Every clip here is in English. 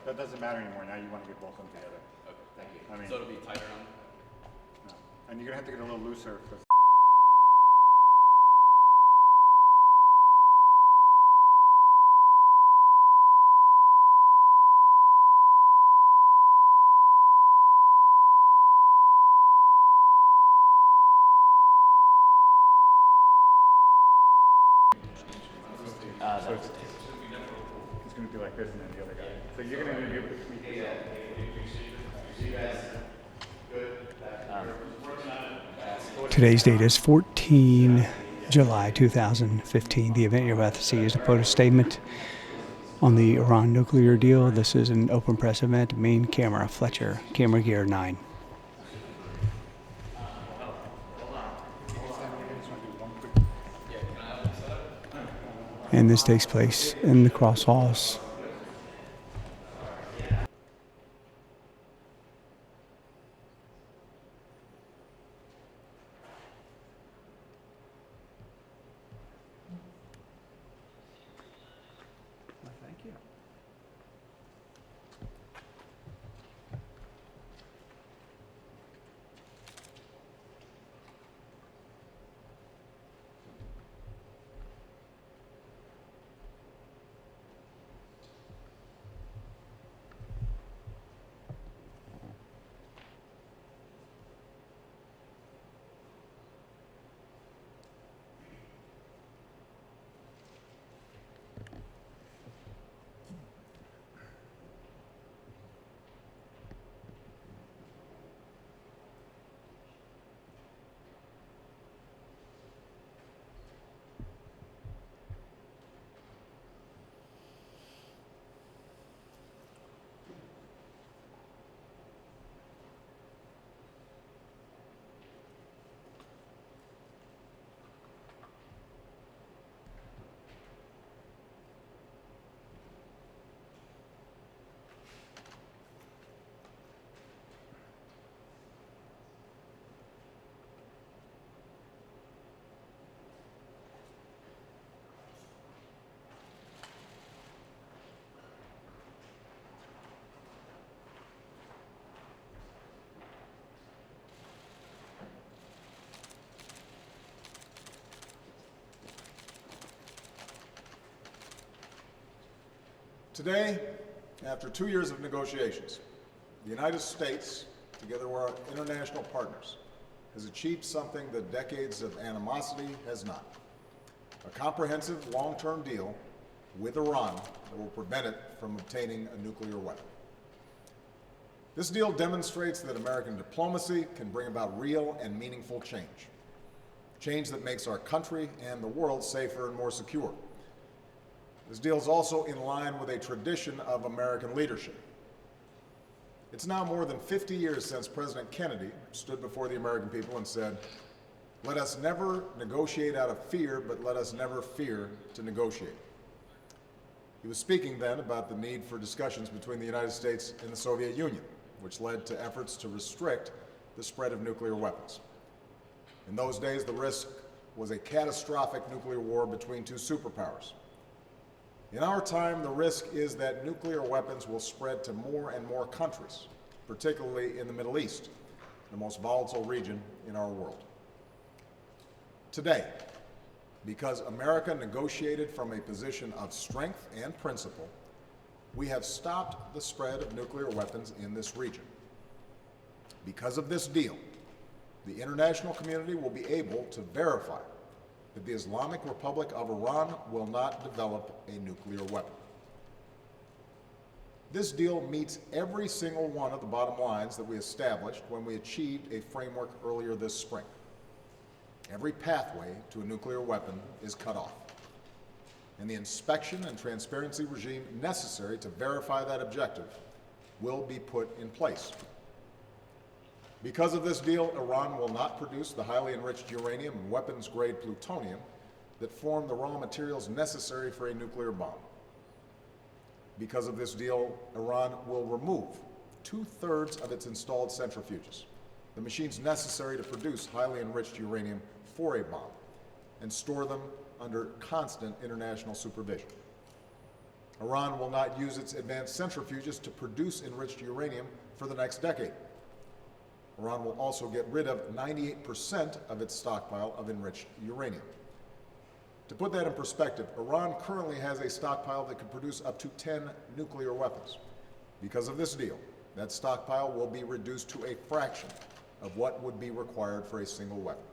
that doesn't matter anymore. Now you want to get both of them together. Okay, thank you. I mean, so it'll be tighter on? No. And you're going to have to get a little looser for so it's going to be like this and then the other guy. So you're going to be able to tweak it. Today's date is 14 July 2015. The event you're about to see is a POTUS statement on the Iran nuclear deal. This is an open press event. Main camera, Fletcher, camera gear 9. And this takes place in the Cross Halls. Thank you. Today, after 2 years of negotiations, the United States, together with our international partners, has achieved something that decades of animosity has not. A comprehensive long-term deal with Iran that will prevent it from obtaining a nuclear weapon. This deal demonstrates that American diplomacy can bring about real and meaningful change. Change that makes our country and the world safer and more secure. This deal is also in line with a tradition of American leadership. It's now more than 50 years since President Kennedy stood before the American people and said, "Let us never negotiate out of fear, but let us never fear to negotiate." He was speaking then about the need for discussions between the United States and the Soviet Union, which led to efforts to restrict the spread of nuclear weapons. In those days, the risk was a catastrophic nuclear war between two superpowers. In our time, the risk is that nuclear weapons will spread to more and more countries, particularly in the Middle East, the most volatile region in our world. Today, because America negotiated from a position of strength and principle, we have stopped the spread of nuclear weapons in this region. Because of this deal, the international community will be able to verify that the Islamic Republic of Iran will not develop a nuclear weapon. This deal meets every single one of the bottom lines that we established when we achieved a framework earlier this spring. Every pathway to a nuclear weapon is cut off, and the inspection and transparency regime necessary to verify that objective will be put in place. Because of this deal, Iran will not produce the highly enriched uranium and weapons-grade plutonium that form the raw materials necessary for a nuclear bomb. Because of this deal, Iran will remove 2/3 of its installed centrifuges, the machines necessary to produce highly enriched uranium for a bomb, and store them under constant international supervision. Iran will not use its advanced centrifuges to produce enriched uranium for the next decade. Iran will also get rid of 98% of its stockpile of enriched uranium. To put that in perspective, Iran currently has a stockpile that could produce up to 10 nuclear weapons. Because of this deal, that stockpile will be reduced to a fraction of what would be required for a single weapon.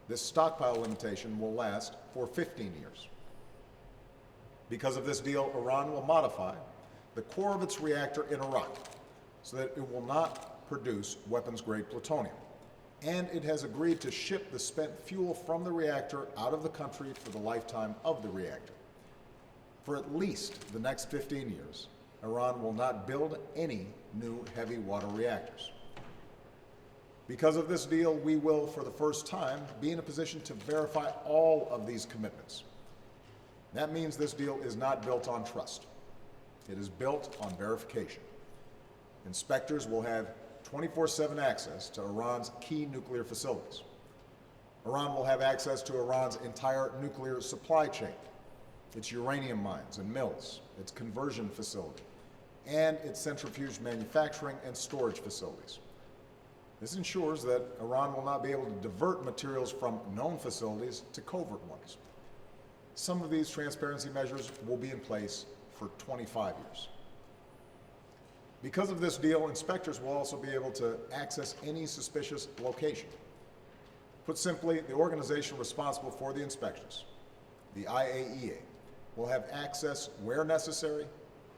This stockpile limitation will last for 15 years. Because of this deal, Iran will modify the core of its reactor in Iraq so that it will not produce weapons-grade plutonium. And it has agreed to ship the spent fuel from the reactor out of the country for the lifetime of the reactor. For at least the next 15 years, Iran will not build any new heavy water reactors. Because of this deal, we will, for the first time, be in a position to verify all of these commitments. That means this deal is not built on trust. It is built on verification. Inspectors will have 24/7 access to Iran's key nuclear facilities. Iran will have access to Iran's entire nuclear supply chain, its uranium mines and mills, its conversion facility, and its centrifuge manufacturing and storage facilities. This ensures that Iran will not be able to divert materials from known facilities to covert ones. Some of these transparency measures will be in place for 25 years. Because of this deal, inspectors will also be able to access any suspicious location. Put simply, the organization responsible for the inspections, the IAEA, will have access where necessary,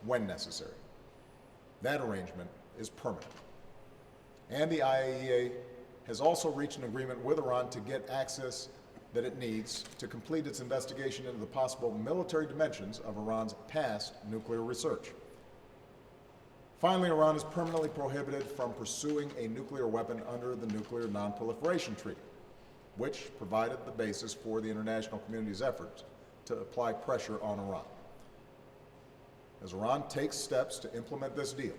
when necessary. That arrangement is permanent. And the IAEA has also reached an agreement with Iran to get access that it needs to complete its investigation into the possible military dimensions of Iran's past nuclear research. Finally, Iran is permanently prohibited from pursuing a nuclear weapon under the Nuclear Non-Proliferation Treaty, which provided the basis for the international community's efforts to apply pressure on Iran. As Iran takes steps to implement this deal,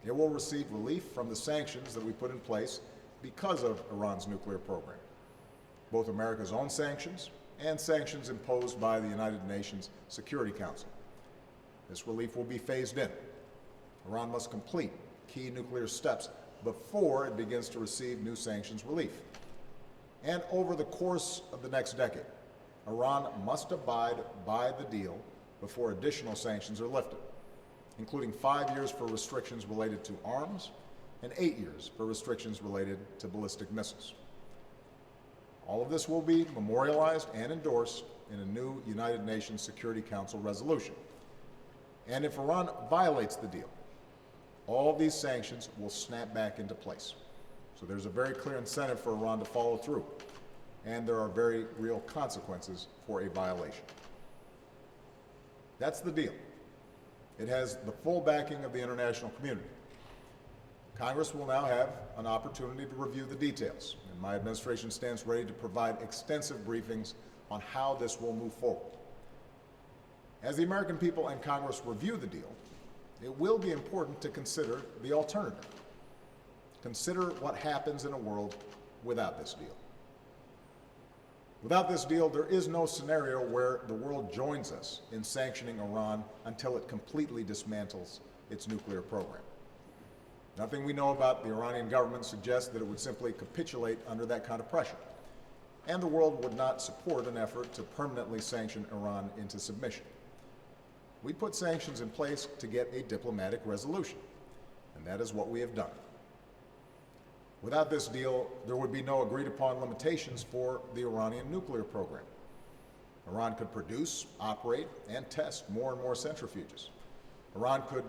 it will receive relief from the sanctions that we put in place because of Iran's nuclear program, both America's own sanctions and sanctions imposed by the United Nations Security Council. This relief will be phased in. Iran must complete key nuclear steps before it begins to receive new sanctions relief. And over the course of the next decade, Iran must abide by the deal before additional sanctions are lifted, including 5 years for restrictions related to arms and 8 years for restrictions related to ballistic missiles. All of this will be memorialized and endorsed in a new United Nations Security Council resolution. And if Iran violates the deal, all these sanctions will snap back into place. So there's a very clear incentive for Iran to follow through, and there are very real consequences for a violation. That's the deal. It has the full backing of the international community. Congress will now have an opportunity to review the details, and my administration stands ready to provide extensive briefings on how this will move forward. As the American people and Congress review the deal, it will be important to consider the alternative. Consider what happens in a world without this deal. Without this deal, there is no scenario where the world joins us in sanctioning Iran until it completely dismantles its nuclear program. Nothing we know about the Iranian government suggests that it would simply capitulate under that kind of pressure, and the world would not support an effort to permanently sanction Iran into submission. We put sanctions in place to get a diplomatic resolution, and that is what we have done. Without this deal, there would be no agreed-upon limitations for the Iranian nuclear program. Iran could produce, operate, and test more and more centrifuges. Iran could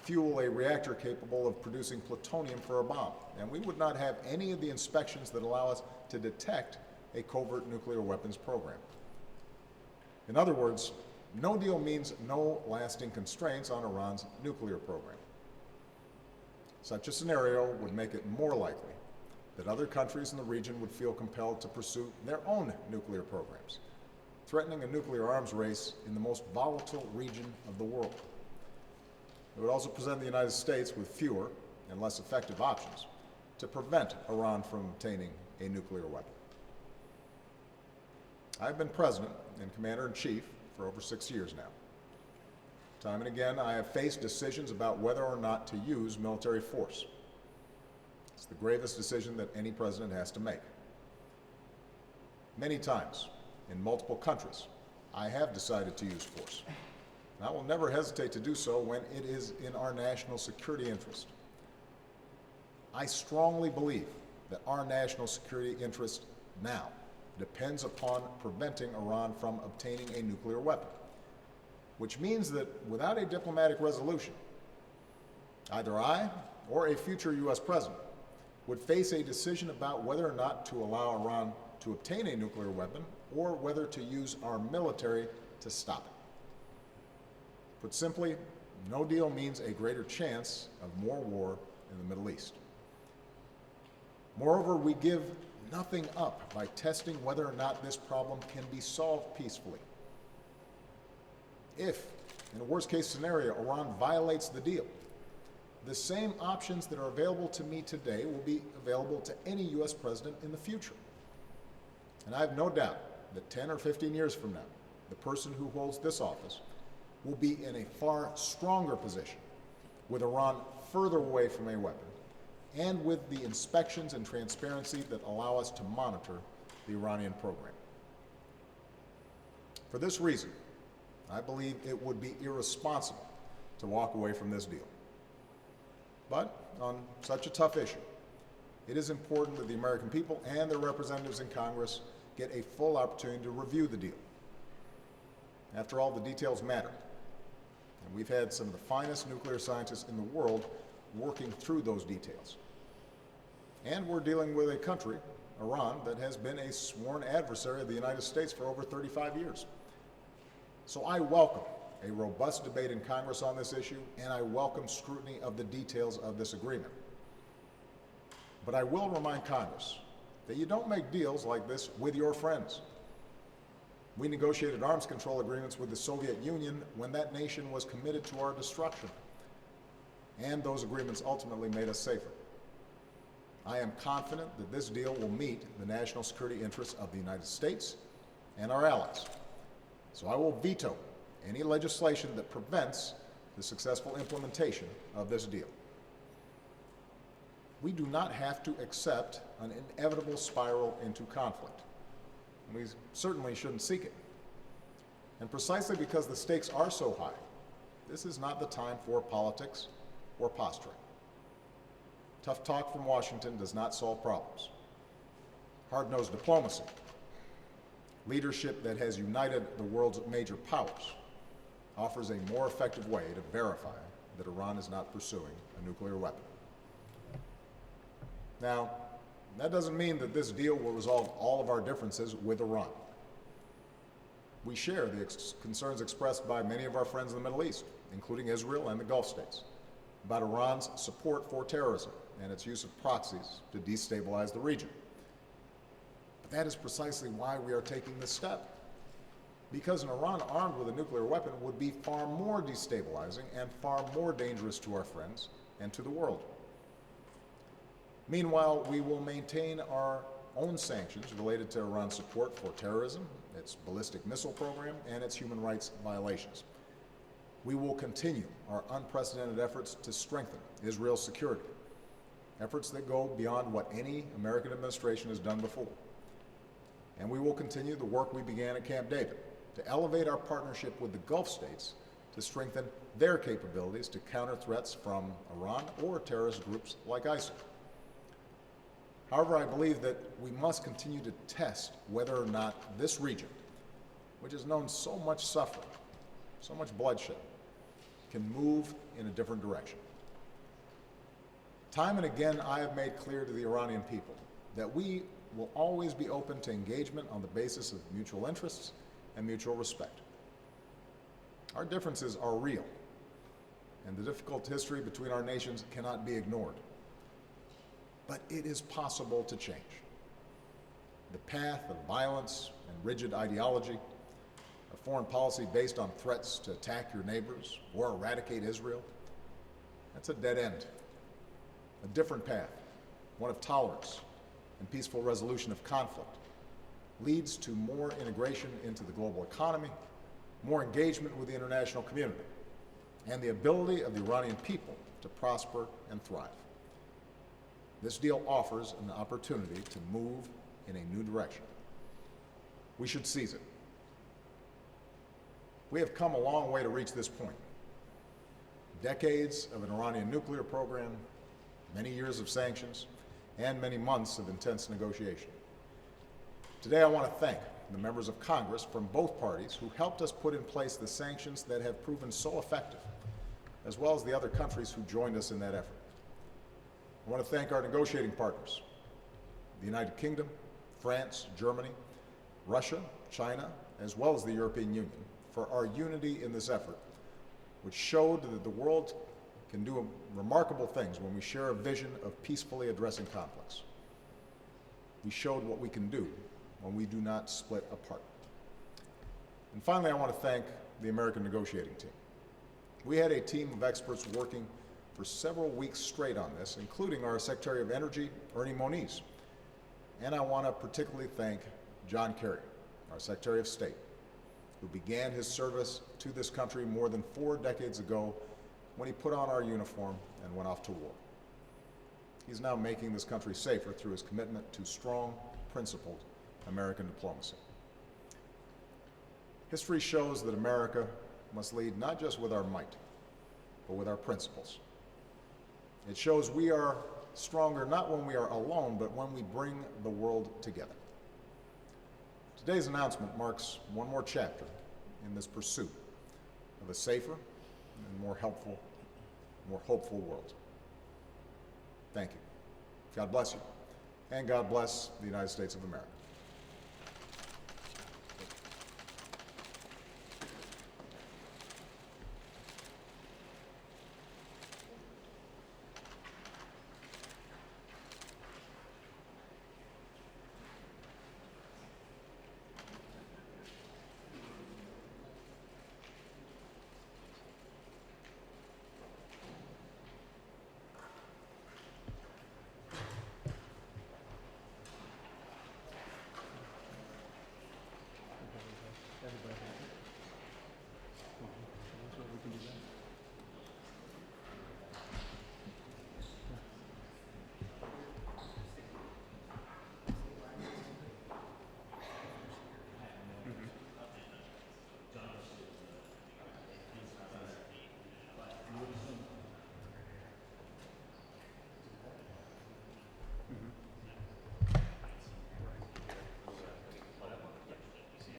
fuel a reactor capable of producing plutonium for a bomb, and we would not have any of the inspections that allow us to detect a covert nuclear weapons program. In other words, no deal means no lasting constraints on Iran's nuclear program. Such a scenario would make it more likely that other countries in the region would feel compelled to pursue their own nuclear programs, threatening a nuclear arms race in the most volatile region of the world. It would also present the United States with fewer and less effective options to prevent Iran from obtaining a nuclear weapon. I've been President and Commander-in-Chief for over 6 years now. Time and again, I have faced decisions about whether or not to use military force. It's the gravest decision that any president has to make. Many times, in multiple countries, I have decided to use force. And I will never hesitate to do so when it is in our national security interest. I strongly believe that our national security interest now depends upon preventing Iran from obtaining a nuclear weapon, which means that without a diplomatic resolution, either I or a future U.S. president would face a decision about whether or not to allow Iran to obtain a nuclear weapon or whether to use our military to stop it. Put simply, no deal means a greater chance of more war in the Middle East. Moreover, we give nothing up by testing whether or not this problem can be solved peacefully. If, in a worst-case scenario, Iran violates the deal, the same options that are available to me today will be available to any U.S. president in the future. And I have no doubt that 10 or 15 years from now, the person who holds this office will be in a far stronger position, with Iran further away from a weapon, and with the inspections and transparency that allow us to monitor the Iranian program. For this reason, I believe it would be irresponsible to walk away from this deal. But on such a tough issue, it is important that the American people and their representatives in Congress get a full opportunity to review the deal. After all, the details matter. And we've had some of the finest nuclear scientists in the world working through those details. And we're dealing with a country, Iran, that has been a sworn adversary of the United States for over 35 years. So I welcome a robust debate in Congress on this issue, and I welcome scrutiny of the details of this agreement. But I will remind Congress that you don't make deals like this with your friends. We negotiated arms control agreements with the Soviet Union when that nation was committed to our destruction. And those agreements ultimately made us safer. I am confident that this deal will meet the national security interests of the United States and our allies. So I will veto any legislation that prevents the successful implementation of this deal. We do not have to accept an inevitable spiral into conflict. We certainly shouldn't seek it. And precisely because the stakes are so high, this is not the time for politics or posturing. Tough talk from Washington does not solve problems. Hard-nosed diplomacy, leadership that has united the world's major powers, offers a more effective way to verify that Iran is not pursuing a nuclear weapon. Now, that doesn't mean that this deal will resolve all of our differences with Iran. We share the concerns expressed by many of our friends in the Middle East, including Israel and the Gulf states, about Iran's support for terrorism and its use of proxies to destabilize the region. But that is precisely why we are taking this step. Because an Iran armed with a nuclear weapon would be far more destabilizing and far more dangerous to our friends and to the world. Meanwhile, we will maintain our own sanctions related to Iran's support for terrorism, its ballistic missile program, and its human rights violations. We will continue our unprecedented efforts to strengthen Israel's security, efforts that go beyond what any American administration has done before. And we will continue the work we began at Camp David to elevate our partnership with the Gulf states to strengthen their capabilities to counter threats from Iran or terrorist groups like ISIL. However, I believe that we must continue to test whether or not this region, which has known so much suffering, so much bloodshed, can move in a different direction. Time and again, I have made clear to the Iranian people that we will always be open to engagement on the basis of mutual interests and mutual respect. Our differences are real, and the difficult history between our nations cannot be ignored. But it is possible to change. The path of violence and rigid ideology, a foreign policy based on threats to attack your neighbors or eradicate Israel, that's a dead end. A different path, one of tolerance and peaceful resolution of conflict, leads to more integration into the global economy, more engagement with the international community, and the ability of the Iranian people to prosper and thrive. This deal offers an opportunity to move in a new direction. We should seize it. We have come a long way to reach this point. Decades of an Iranian nuclear program, many years of sanctions, and many months of intense negotiation. Today, I want to thank the members of Congress from both parties who helped us put in place the sanctions that have proven so effective, as well as the other countries who joined us in that effort. I want to thank our negotiating partners, the United Kingdom, France, Germany, Russia, China, as well as the European Union, for our unity in this effort, which showed that the world can do remarkable things when we share a vision of peacefully addressing conflicts. We showed what we can do when we do not split apart. And finally, I want to thank the American negotiating team. We had a team of experts working for several weeks straight on this, including our Secretary of Energy, Ernie Moniz. And I want to particularly thank John Kerry, our Secretary of State, who began his service to this country more than 4 decades ago when he put on our uniform and went off to war. He's now making this country safer through his commitment to strong, principled American diplomacy. History shows that America must lead not just with our might, but with our principles. It shows we are stronger not when we are alone, but when we bring the world together. Today's announcement marks one more chapter in this pursuit of a safer and more helpful, more hopeful world. Thank you. God bless you, and God bless the United States of America.